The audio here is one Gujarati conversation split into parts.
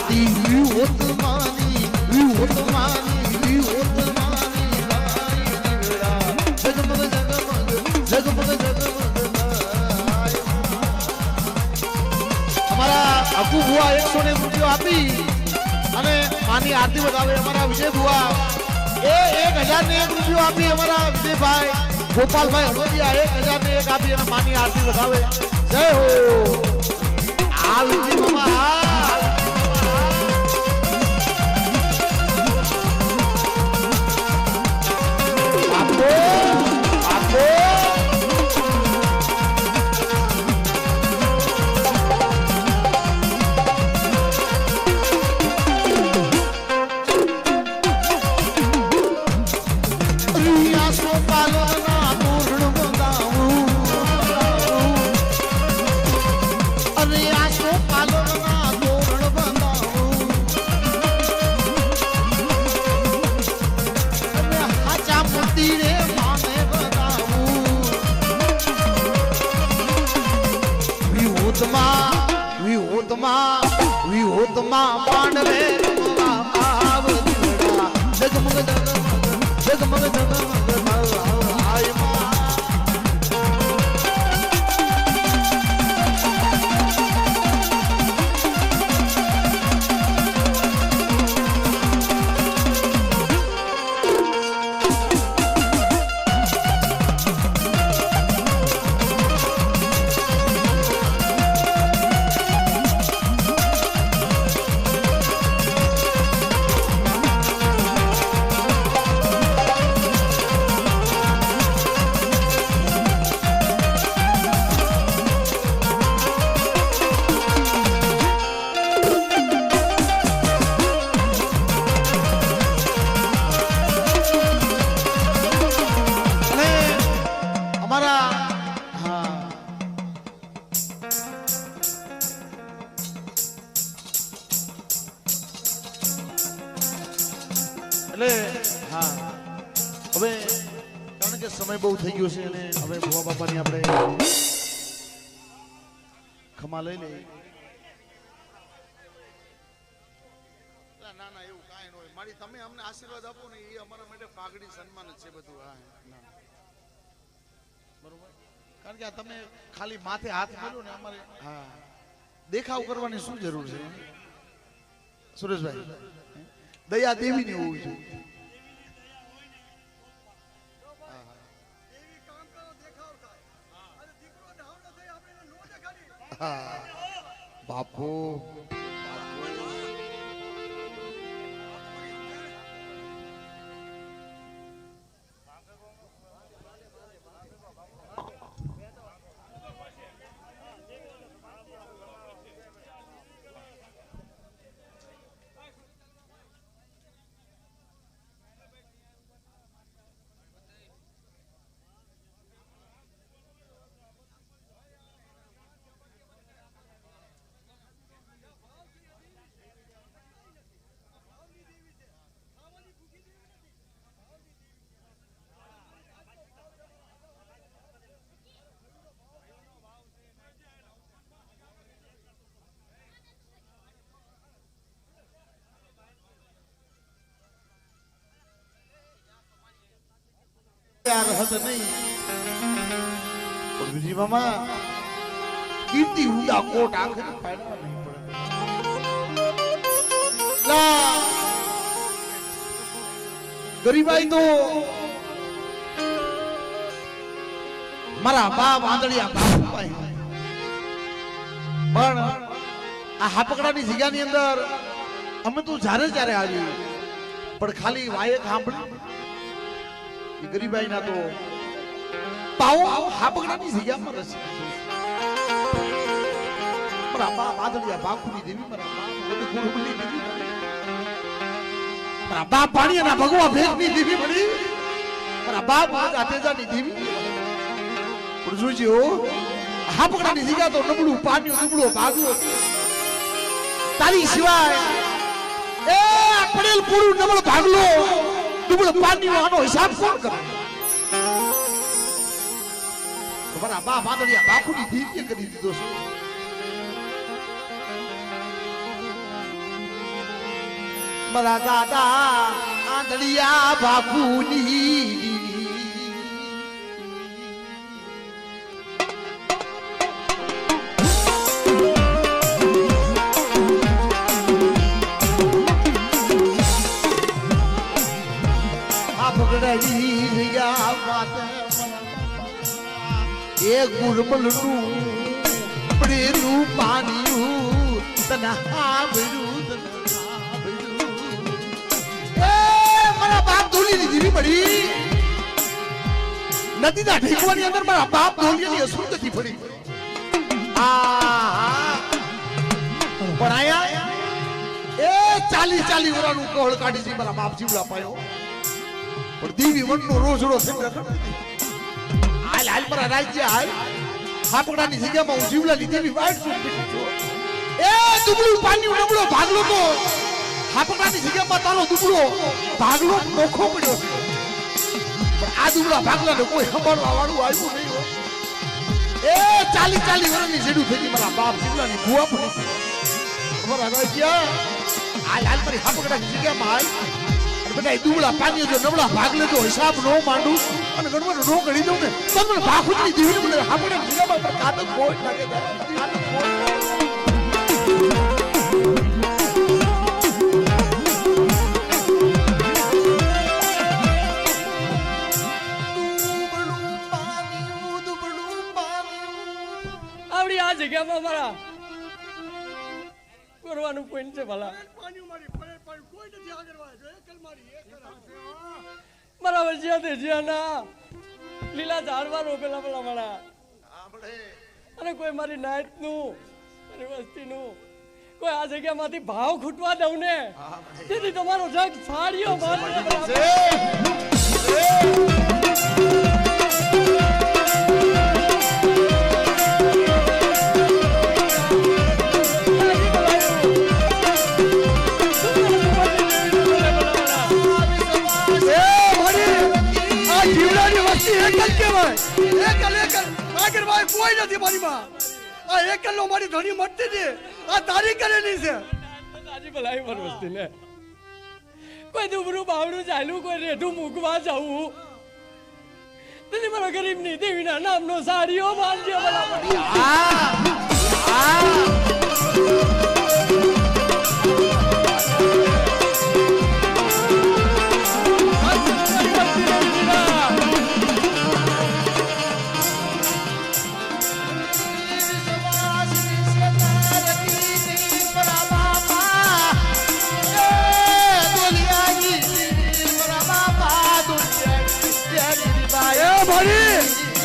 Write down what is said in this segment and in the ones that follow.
આરતી વિહોતમાની જગમગ જગમગ અમારા અકુ ભુવા 100 રૂપિયા આપી અને માની આરતી બતાવે અમારા વિજય ભુવા એ 1001 રૂપિયો આપી અમારા વિજયભાઈ ગોપાલભાઈ હળવદિયા 1001 આપી અને માની આરતી બતાવે જય હો આ વિજય મામા વિહોતમાં પાંડવે આવ દીવડા જગમગ જગમગ જગમગ આયમાં સમય બહુ થઈ ગયો છે અને હવે ભુવા બાપાની આપણે ખમા લઈ લઈએ. ના એવું કાંઈ ન હોય. મારી તમે અમને આશીર્વાદ આપો ને એ અમારા માટે પાઘડી સન્માન જ છે બધું. હા બરોબર. કારણ કે તમે ખાલી માથે હાથ મેળો ને અમારે દેખાવ કરવાની શું જરૂર છે સુરેશભાઈ? દયા દેવી ની હોવી જોઈએ. બાપુ રહત નહીં પણ વિજય મામા કીર્તિ ઉડા કોટ આખરી પાડવા નહીં પડે. ગરીબાઈ તો મારા બાપ આંધળિયા બાપ પણ આ હાપકડાની જગ્યાની અંદર અમે તો જ્યારે જ્યારે આવી પણ ખાલી વાયક સાંભળ્યું ગરીબાઈ ના તો પાઉ હાપકડાની જગ્યામાં રસી મારા બાપ આદળિયા બાપુની દેવી મારા બાપ ગુરુની દેવી મારા બાપ પાણીના ભગવા ભેગની દેવી મળી મારા બાપ આતેજાની દેવી પણ જોજો હાપકડાની જગ્યા તો નબળું પાણી નબળો ભાગવો તારી સિવાય એ પડેલ પૂરું નબળો ભાગલો નબળો પાણી આનો હિસાબ કોણ કરે? તમારા બા બાદળિયા બાપુની દીકરી કરી દીધો છે. મારા દાદા આંધળિયા બાપુની પકડાવી ગયા વાત એ ગુરમલનું પ્રેરું પાણીયું તને હાંભળ્યું એ મારા બાપ ધોલીની જીવી પડી નદીના ઢીકવાની અંદર મારા બાપ ધોલીની અસુર નથી પડી પણ આયા એ 40 વર્ષનું કહળ કાઢી છે મારા બાપ જીવડા પાયો પણ દેવી વનનો રોજડો થઈને હાલ હાલ મારા રાજ્ય હાલ હાપકડાની જગ્યામાં હું જીવલાની દેવી વાઈટ છું એ દુબળું પાણી નબળો ભાગલો તો હાપકડાની જગ્યામાં તારો દુબળો ભાગલો નોખો પડ્યો પણ આ દુબળા ભાગલાને કોઈ સંભાળવા વાળું આવ્યું નહીં હોય એ 40 વર્ષની જેડું થઈ મારા બાપ જીવલાની ભૂવા પડી મારા રાજ્ય હાલ હાલ મારી હાપકડાની જગ્યામાં હાલ બધા દુબળા પાણી જો નબળા ભાગ લેતો હિસાબ નો માંડું અને ગણવાનો નો ગણી દઉં ને તમને ભાખુતની દીવી મને આપણે જીગામાં પર કાતક કોઈ લાગે કાતક કોઈ આવડી આ જગ્યામાં મારા કરવાનું પોઈન્ટ છે ભલા મારા વચ્ચે તે જ્યાંના લીલા ઝાડવા રોપેલા પેલા મારા અને કોઈ મારી નાયતનું મારી વસ્તીનું કોઈ આ જગ્યામાંથી ભાવ ખૂટવા દઉં ને તેથી તમારો જગ સાડીઓ કોઈ નથી મારી માં આ એકલ નો મારી ધણી મટતી હતી આ તારી કરેલી છે તાજી ભલાઈ પર વસ્તી ને કોઈ દુબરું બાવડું ચાલ્યું કોઈ રેઠું મૂકવા જવું તેની મારા ગરીબ ની દેવીના નામનો સાડીઓ બાંધ્યો ભલા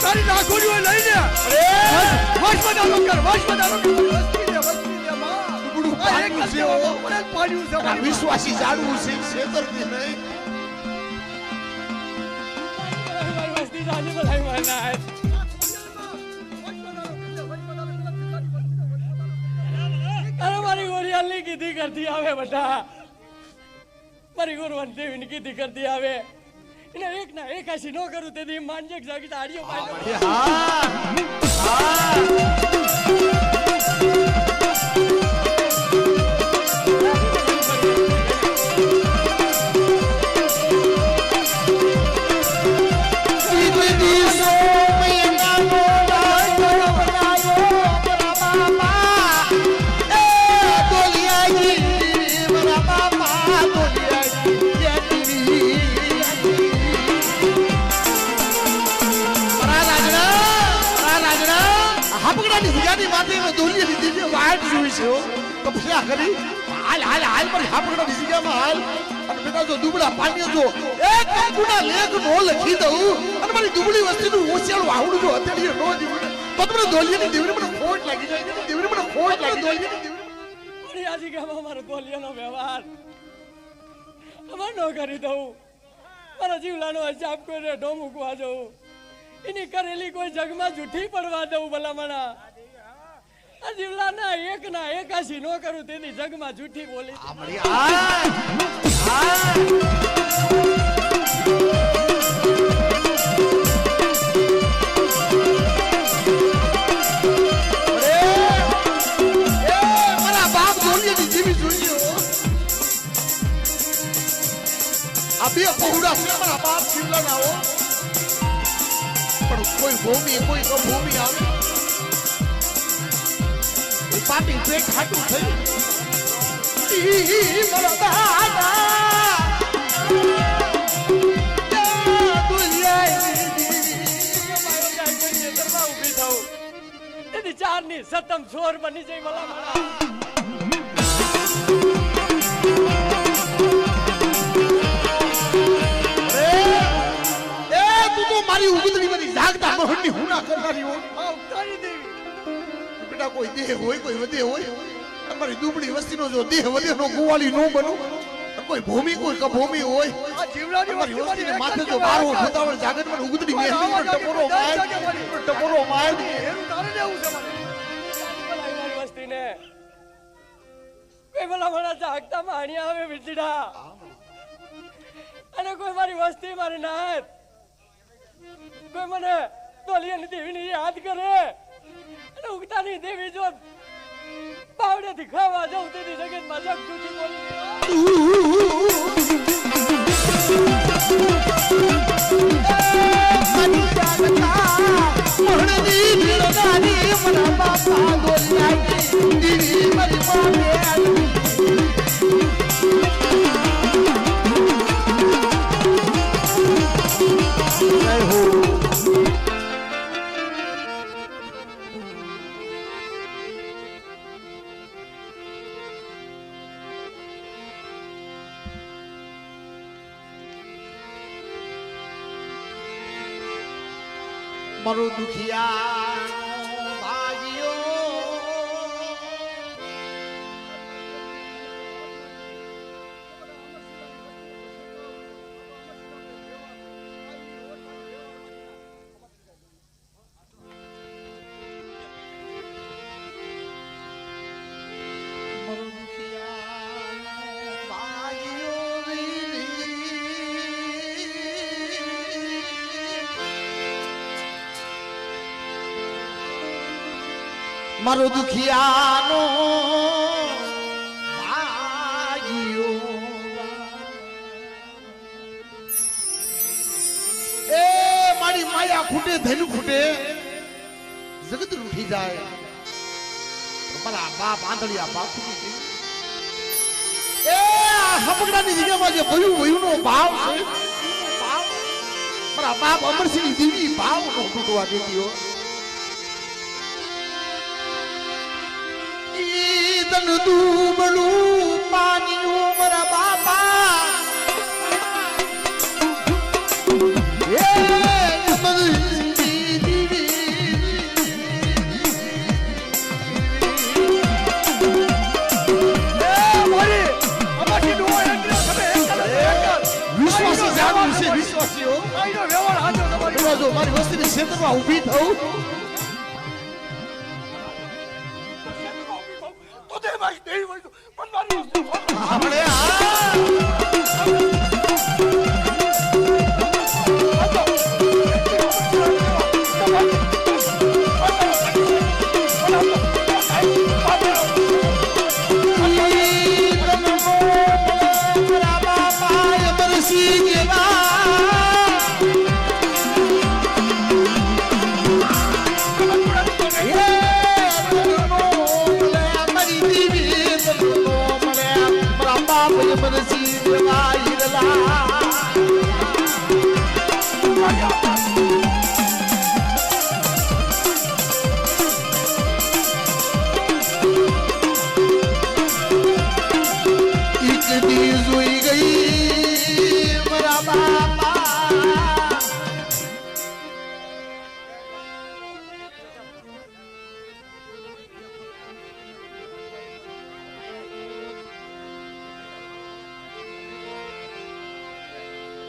તારી નાખોડી હોય લઈ લે વશ બધાનો કર વશ બધાનો વસ્તી દે માં બુડું પાણી છે ઓરે પાણી છે આ વિશ્વાસી જાડવું છે છેતરતી નહીં મારી વસ્તી જાની ભલાઈ માના અરે મારી ગોરિયાલની કીધી કરતી આવે બેટા મારી ગોરવન દેવીની કીધી કરતી આવે એને એક ના એક આશી નો કરું તેથી માનજે જાગી તાડીઓ પાડ્યો દુબળા પાણી જો એક કંકુના લેખ નો લખી દઉં અને મારી દુબળી વસ્તીનું ઓછાળું આવડું જો અત્યારે નો જીવન તો તમને દોલિયાની દેવરી મને ખોટ લાગી જાય દેવરી મને ખોટ લાગી દોલિયાની દેવરી આજી ગામમાં મારો દોલિયાનો વ્યવહાર અમાર નો કરી દઉં મારા જીવલાનો અજાબ કોઈ રેઢો મૂકવા જવું એની કરેલી કોઈ જગમાં જૂઠી પડવા દઉં ભલામણા આ જીવલાના એક આશી નો કરું તેની જગમાં જૂઠી બોલી કોઈ ભૂમિ કોઈ તો ભૂમિ આવે પાટી પેટ ખાટું થઈ મારા દાદા ચાર ની સતમ ચોર બની જાય ભલા મારી ઉગતરી બધી જાગતા મહણની હુના કરનારી હોય ઉતારી દેવી બેટા કોઈ દેહ હોય કોઈ વધે હોય અમારી દુબળી વસ્તીનો જો દેહ વધે નો ગોવાળી નો બનો કોઈ ભૂમિ કોઈ કભૂમિ હોય આ જીવડાની અમારી વસ્તીને માથે જો બારો ભૂતાવળ જાગત મને ઉગતરી મેલી ટપોરો માર એનું તારે દેવું છે મને ભલા વસ્તીને કોઈ ભલા મને જાગતા માણી આવે વિચડા અને કોઈ મારી વસ્તી મારી નાથ કોઈ મને તોલિયાની દેવીની યાદ કરે અને ઉગતાની દેવી જો પાવડેથી ખાવા જાઉં તેથી જગતમાં જગ જુઠી બોલી મારો દુખિયા ભાગ્યો મારો દુખિયા ભાગ્યો મારો દુખિયાનો ભાગ્યો એ મારી માયા ખૂટે ધન ખૂટે જગત રૂઠી જાય મારા બાપ આંધળિયા બાપ ખૂટી એ હપકડાની જગ્યામાં જે ભયું નો ભાવ છે મારા બાપ અમરસિંહની દેવી ભાવ નો તૂટવા દેતી હોય તન દૂબળું પાણીયું મારા બાપા એ અમરસિંહની દેવી વિશ્વાસી જાણવું છે વિશ્વાસીઓ મારી વસ્તીની ક્ષેત્રમાં ઊભી થવું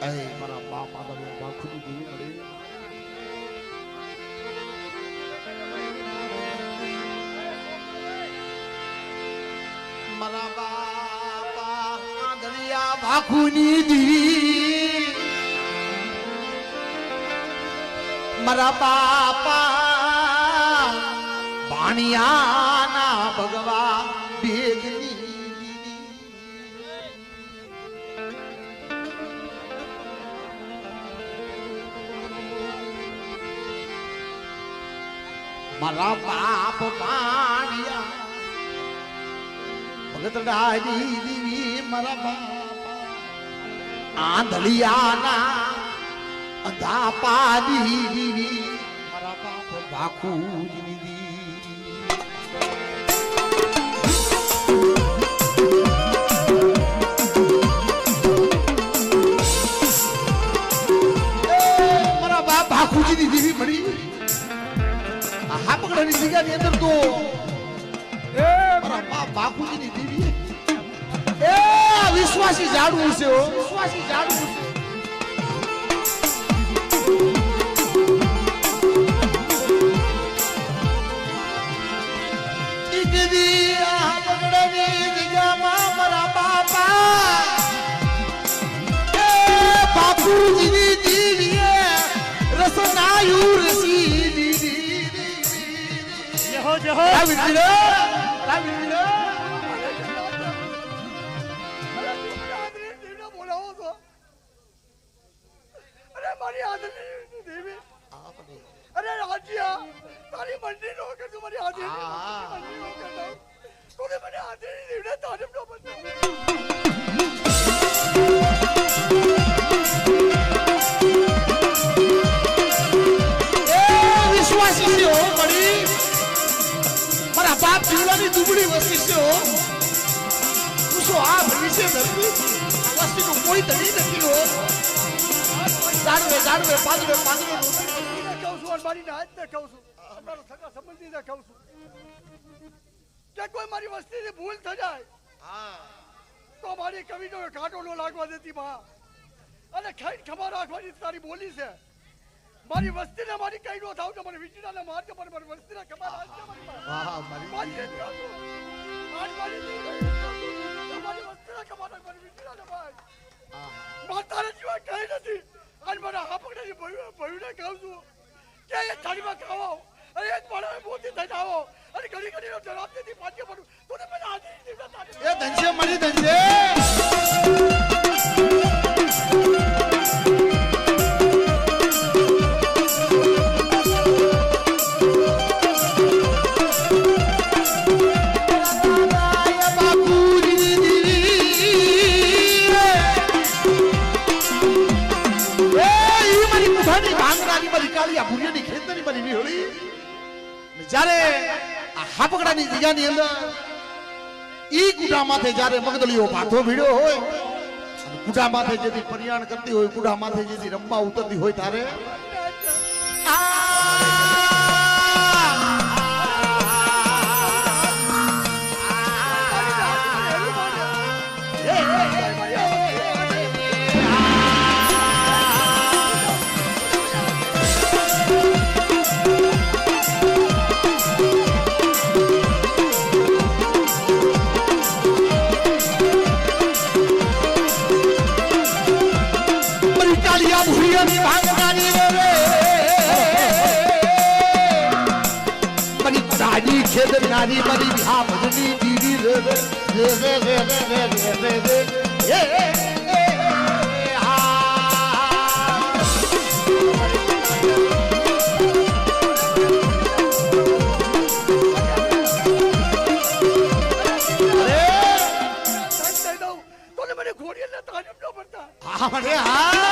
આપણે મારા બાપ આગળ બાખુડી દેવી મળે મારા બાપા આંધળિયા ભાખુની દેવી મારા બાપા ભાણિયાના ભગવા ભેગની મારા બાપ પાણિયા ભગત ડાયરી દીવી મારા બાપ આંધળિયાના અંધા પાડી દીવી મારા બાપ ભાખુજી બાપુજીની દેવી મળી આ પકડાની જગ્યાની અંદર તો મારા બાપુજીની દેવી એ વિશ્વાસી જાડવું છે વિશ્વાસી જાડવું છે દીદી આ પકડાની જગ્યામાં મારા બાપા એ બાપુજીની દેવી રસનાયુ રસી દીદી જહો જહો રાવીલો બોલાવો તો અરે મારી આદરની દેવી અરે રાજ્યા તારી મંડી નો કર તું મારી આદરની મંડી નો કર તું મને આદરની દેવીને તારીફ નો બતા બાપ જીવવાની દુબળી વસ્તી છે હો પૂછો આ ભરી છે ધરતી આ વસ્તીનું કોઈ ધણી નથી હો જાડવે પાંદડે કહું છું મારી નાત ને કહું છું અમારો સગા સંબંધી ને કહું છું કે કોઈ મારી વસ્તીની ભૂલ થઈ જાય તો મારી કવિનો કાંટો ન લાગવા દેતી માં અને ખાઈ ખબર રાખવાની તારી બોલી છે મારી વસ્તીને મારી કઈ નો થાવ તો મને વિચડાને માર કે મારી વસ્તીને ખબર રાખજે મારી વાહ મારી મારી વસ્તીને ખબર રાખ મારી વિચડાને માર માતારા જીવા કઈ નથી અને મારા હાપકડાની ભયુને કહું છું કે એ થાળીમાં ખાવો અને એક માણસ મોતી થઈ જાવો અને ઘડી ઘડીનો જવાબ દેતી પાછી પડું તો મને હાજરી દીધા એ ધનશે મળી ધનશે જ્યારે આ હાપકડાની જગ્યાની અંદર ઈ કુડા માથે જ્યારે મગદળીઓ ભાથો ભીડ્યો હોય અને કુડા માથે જેથી પરિયાણ કરતી હોય કુડા માથે જેથી રમવા ઉતરતી હોય ત્યારે ખેદનારી મારી આ ભજની દીવી રે રે રે રે રે રે રે મને ઘોડીને તારીફ ન પડતા હા મને હા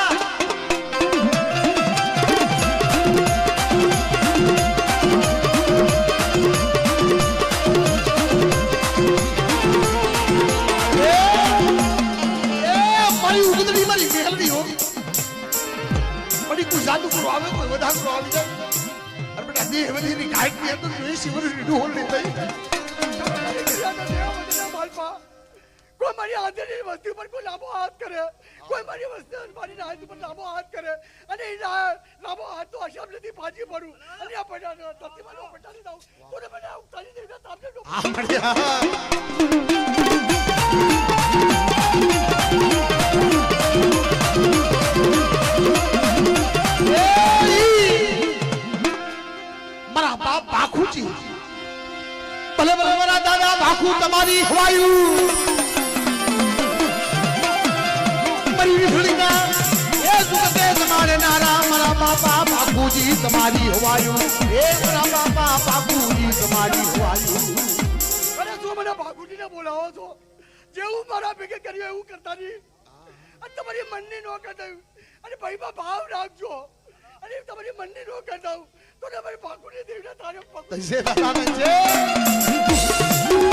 જાદુ કરો આવે કોઈ વધારો આવી જાય અરે બેટા દેવલીની ગાયક ની અંદર તો 80 વર્ષની ડોલ ની થઈ કોઈ મારી આદરની વસ્તુ પર કોઈ લાંબો હાથ કરે કોઈ મારી વસ્તુ મારી નાત પર લાંબો હાથ કરે અને એ લાંબો હાથ તો અશબ નથી પાછી પડું અને આ પડા ધરતી માં પટાડી દઉં તો મને ઉતારી દેતા તાપને આ મળ્યા મારા બાપ ભાખુજી ભલે ભલે મારા દાદા ભાખુ તમારી હવાયું મારી વીજળીના એ જુગતે તમારે નારા મારા બાપા ભાખુ બાપુજી તમારી હવાયું એ મારા બાપા બાપુજી તમારી હવાયું અરે જો મને બાપુજીને બોલાવો છો જેવું મારા ભેગે કર્યું એવું કરતા નહીં અને તમારી મનની નો કરતા અને ભાઈમાં ભાવ રાખજો અને તમારી મનની નો કરતા તો તમારી બાપુજી દેવના તારે છે